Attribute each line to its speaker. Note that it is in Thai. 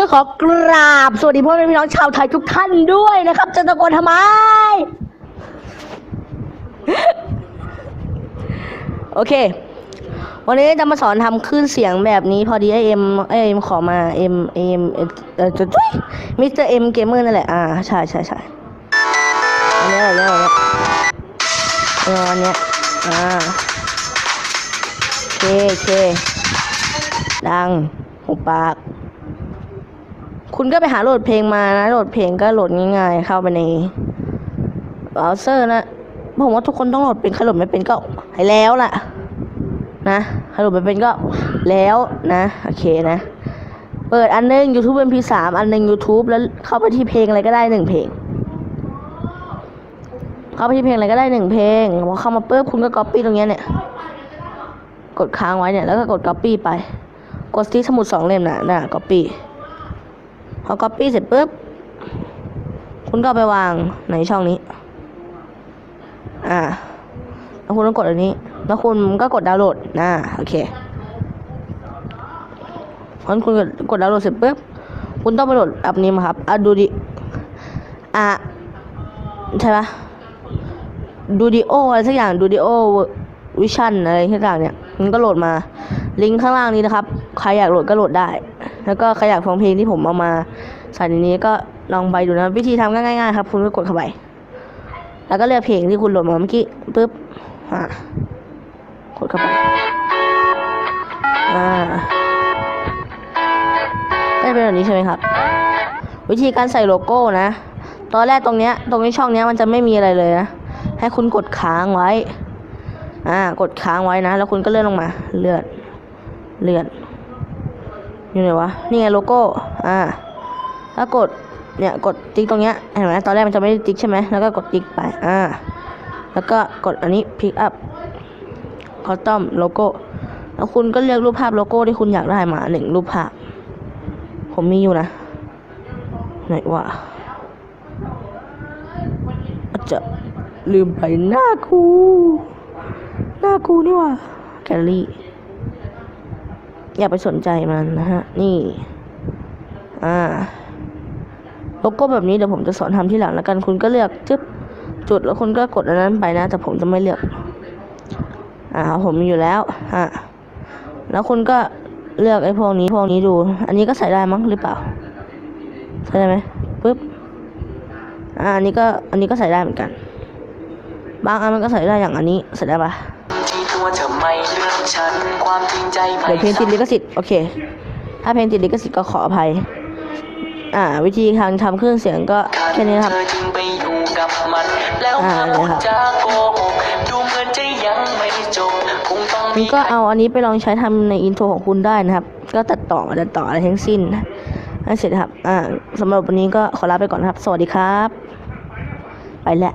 Speaker 1: ก็ขอกราบสวัสดีพ่อแม่พี่น้องชาวไทยทุกท่านด้วยนะครับจะตะโกนทำไม โอเควันนี้จะมาสอนทำคลื่นเสียงแบบนี้พอดีเอ็มขอมาเอ็มจุดมิสเตอร์เอ็มเกมเมอร์นั่นแหละใช่อันนี้อันนี้เคดังหุบปากคุณก็ไปหาโหลดเพลงมานะโหลดเพลงก็โหลดง่ายๆเข้าไปในเบราว์เซอร์นะผมว่าทุกคนต้องโหลดเป็นใครโหลดไม่เป็นก็ให้แล้วล่ะนะใครโหลดไม่เป็นก็แล้วนะโอเคนะเปิดอันนึง YouTube MP3 อันนึง YouTube แล้วเข้าไปที่เพลงอะไรก็ได้1เพลงเข้าไปที่เพลงอะไรก็ได้1เพลงพอเข้ามาปุ๊บคุณก็ copy ตรงนี้เนี่ยกดค้างไว้เนี่ยแล้วก็กด copy ไปกดที่สมุด2เล่มน่ะ copy พอ copy เสร็จปุ๊บคุณก็ไปวางในช่องนี้แล้วคุณต้องกดอันนี้แล้วคุณก็กดดาวน์โหลดโอเคพอคุณกดดาวน์โหลดเสร็จปุ๊บคุณต้องไปโหลดแอปนี้มาครับดูดิใช่ปะดูดิโออะไรสักอย่างดูดิโอวิชั่นอะไรสักอย่างเนี่ยมันก็โหลดมาลิงก์ข้างล่างนี้นะครับใครอยากโหลดก็โหลดได้แล้วก็ใครอยากฟังเพลงที่ผมเอามาใส่ในนี้ก็ลองไปดูนะวิธีทำง่ายๆครับคุณก็กดเข้าไปแล้วก็เลือกเพลงที่คุณโหลดมาเมื่อกี้ปุ๊บกดเข้าไปก็จะเป็นแบบนี้ใช่ไหมครับวิธีการใส่โลโก้นะตอนแรกตรงนี้ช่องนี้มันจะไม่มีอะไรเลยนะให้คุณกดค้างไว้กดค้างไว้นะแล้วคุณก็เลื่อนลงมาเลื่อนอยู่ไหนวะนี่ไงโลโก้แล้วกดเนี่ยกดติ๊กตรงเนี้ยเห็นไหมตอนแรกมันจะไม่ได้ติ๊กใช่ไหมแล้วก็กดติ๊กไปแล้วก็กดอันนี้ pick up custom logo แล้วคุณก็เลือกรูปภาพโลโก้ที่คุณอยากได้มา1รูปภาพผมมีอยู่นะไหนวะอาจจะลืมไปหน้าครูนี่ว่ะแกลลี่อย่าไปสนใจมันนะฮะนี่โลโก้แบบนี้เดี๋ยวผมจะสอนทำที่หลังแล้วกันคุณก็เลือกจุดแล้วคุณก็กดอันนั้นไปนะแต่ผมจะไม่เลือกผมมีอยู่แล้วแล้วคุณก็เลือกไอ้พวกนี้ดูอันนี้ก็ใส่ได้มั้งหรือเปล่าใส่ได้ไหมปึ๊บอันนี้ก็ใส่ได้เหมือนกันบางอันมันก็ใส่ได้อย่างอันนี้ใส่ได้ปะเดี๋ยวเพลงติดลิขสิทธิ์โอเคถ้าเพลงติดลิขสิทธิ์ก็ขออภัยวิธีทางทำเครื่องเสียงก็แค่นี้นะครับคุณก็เอาอันนี้ไปลองใช้ทำในอินโทรของคุณได้นะครับก็ตัดต่ออะไรทั้งสิ้นให้เสร็จครับสำหรับวันนี้ก็ขอลาไปก่อนครับสวัสดีครับไปแล้ว